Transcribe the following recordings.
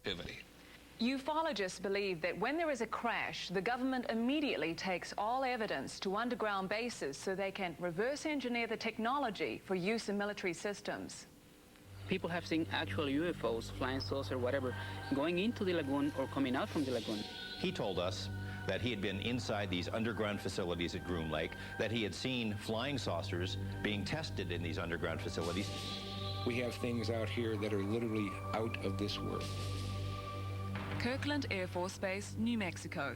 activity. Ufologists believe that when there is a crash, the government immediately takes all evidence to underground bases so they can reverse engineer the technology for use in military systems. People have seen actual UFOs, flying saucer, whatever, going into the lagoon or coming out from the lagoon. He told us that he had been inside these underground facilities at Groom Lake, that he had seen flying saucers being tested in these underground facilities. We have things out here that are literally out of this world. Kirkland Air Force Base, New Mexico.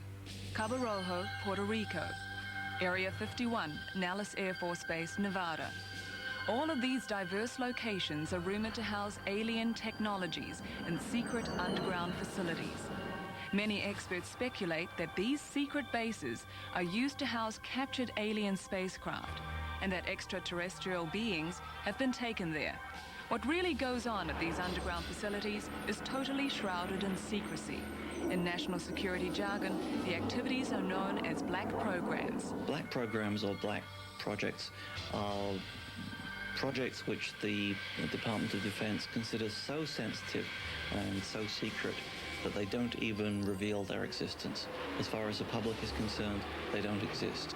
Cabo Rojo, Puerto Rico. Area 51, Nellis Air Force Base, Nevada. All of these diverse locations are rumored to house alien technologies in secret underground facilities. Many experts speculate that these secret bases are used to house captured alien spacecraft and that extraterrestrial beings have been taken there. What really goes on at these underground facilities is totally shrouded in secrecy. In national security jargon, the activities are known as black programs. Black programs or black projects are projects which the Department of Defense considers so sensitive and so secret that they don't even reveal their existence. As far as the public is concerned, they don't exist.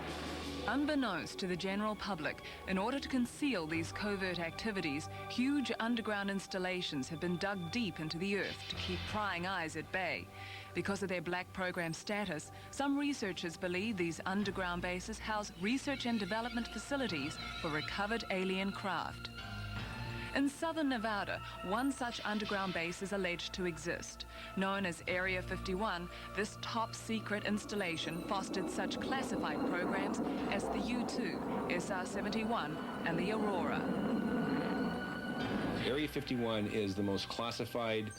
Unbeknownst to the general public, in order to conceal these covert activities, huge underground installations have been dug deep into the earth to keep prying eyes at bay. Because of their black program status, some researchers believe these underground bases house research and development facilities for recovered alien craft. In southern Nevada, one such underground base is alleged to exist. Known as Area 51, this top-secret installation fostered such classified programs as the U-2, SR-71, and the Aurora. Area 51 is the most classified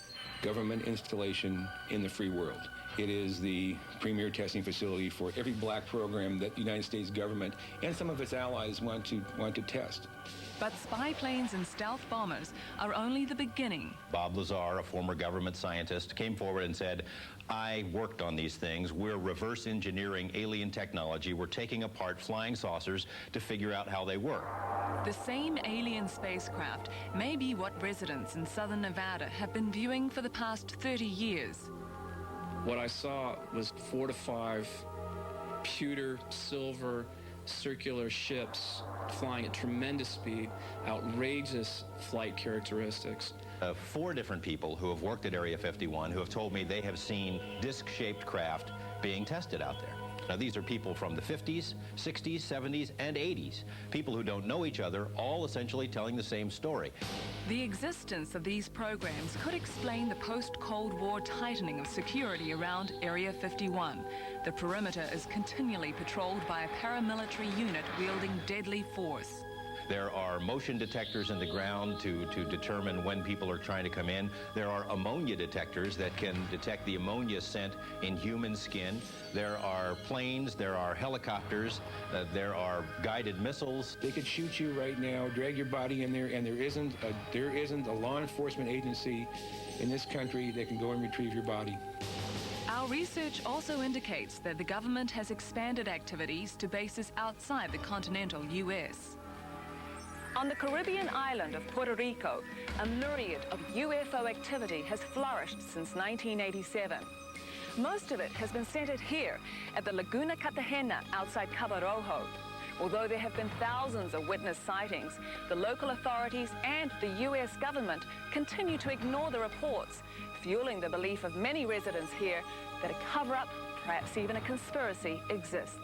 government installation in the free world. It is the premier testing facility for every black program that the United States government and some of its allies want to test. But spy planes and stealth bombers are only the beginning. Bob Lazar, a former government scientist, came forward and said, I worked on these things. We're reverse engineering alien technology. We're taking apart flying saucers to figure out how they work. The same alien spacecraft may be what residents in southern Nevada have been viewing for the past 30 years. What I saw was 4 to 5 pewter, silver, circular ships flying at tremendous speed, outrageous flight characteristics. 4 different people who have worked at Area 51 who have told me they have seen disc-shaped craft being tested out there. Now, these are people from the 50s, 60s, 70s, and 80s. People who don't know each other, all essentially telling the same story. The existence of these programs could explain the post-Cold War tightening of security around Area 51. The perimeter is continually patrolled by a paramilitary unit wielding deadly force. There are motion detectors in the ground to determine when people are trying to come in. There are ammonia detectors that can detect the ammonia scent in human skin. There are planes, there are helicopters, there are guided missiles. They could shoot you right now, drag your body in there, and there isn't a law enforcement agency in this country that can go and retrieve your body. Our research also indicates that the government has expanded activities to bases outside the continental U.S. On the Caribbean island of Puerto Rico, a myriad of UFO activity has flourished since 1987. Most of it has been centered here at the Laguna Cartagena outside Cabo Rojo. Although there have been thousands of witness sightings, the local authorities and the U.S. government continue to ignore the reports, fueling the belief of many residents here that a cover-up, perhaps even a conspiracy, exists.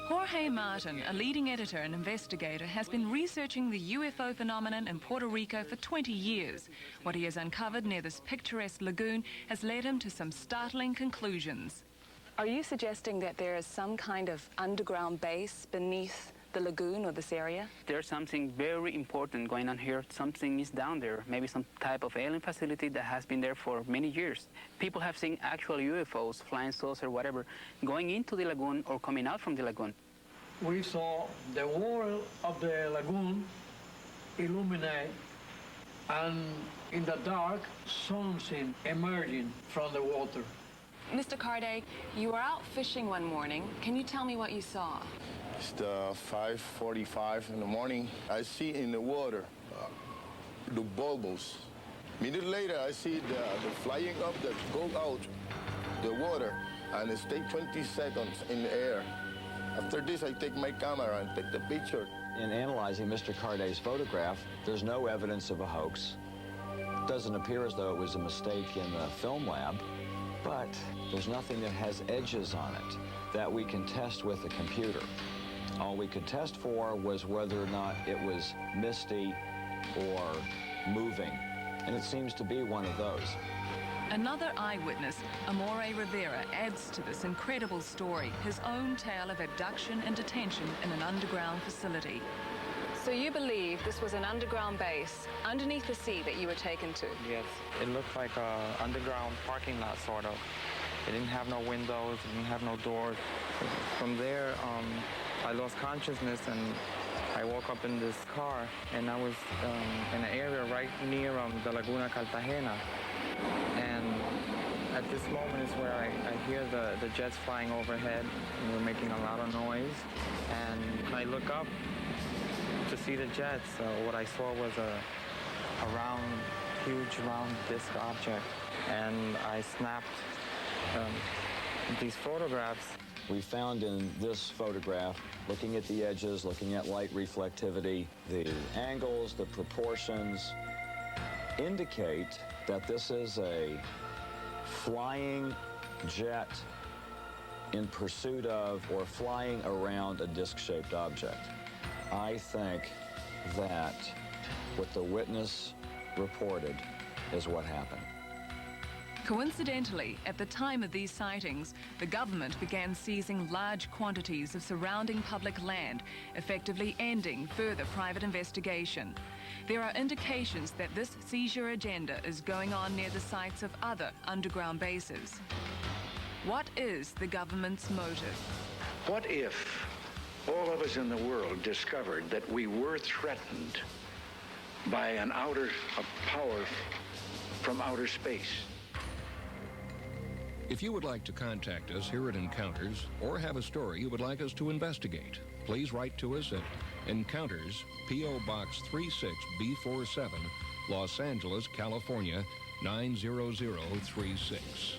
Jorge Martin, a leading editor and investigator, has been researching the UFO phenomenon in Puerto Rico for 20 years. What he has uncovered near this picturesque lagoon has led him to some startling conclusions. Are you suggesting that there is some kind of underground base beneath the lagoon or this area? There's something very important going on here. Something is down there, maybe some type of alien facility that has been there for many years. People have seen actual UFOs, flying saucer, whatever, going into the lagoon or coming out from the lagoon. We saw the wall of the lagoon illuminate, and in the dark, something emerging from the water. Mr. Carday, you were out fishing one morning. Can you tell me what you saw? It's 5:45 in the morning. I see in the water the bulbous Minute later, I see the flying up that go out the water, and it stay 20 seconds in the air. After this, I take my camera and take the picture. In analyzing Mr. Carday's photograph, there's no evidence of a hoax. It doesn't appear as though it was a mistake in the film lab, but there's nothing that has edges on it that we can test with a computer. All we could test for was whether or not it was misty or moving, and it seems to be one of those. Another eyewitness, Amore Rivera, adds to this incredible story his own tale of abduction and detention in an underground facility. So you believe this was an underground base underneath the sea that you were taken to? Yes, it looked like an underground parking lot, sort of. It didn't have no windows, it didn't have no doors. From there, I lost consciousness and I woke up in this car, and I was in an area right near the Laguna Cartagena. And at this moment is where I hear the jets flying overhead, and they're making a lot of noise. And I look up to see the jets. What I saw was a huge round disc object, and I snapped these photographs. We found in this photograph, looking at the edges, looking at light reflectivity, the angles, the proportions, indicate that this is a flying jet in pursuit of or flying around a disc-shaped object. I think that what the witness reported is what happened. Coincidentally, at the time of these sightings, the government began seizing large quantities of surrounding public land, effectively ending further private investigation. There are indications that this seizure agenda is going on near the sites of other underground bases. What is the government's motive? What if all of us in the world discovered that we were threatened by a power from outer space? If you would like to contact us here at Encounters or have a story you would like us to investigate, please write to us at Encounters, P.O. Box 36B47, Los Angeles, California, 90036.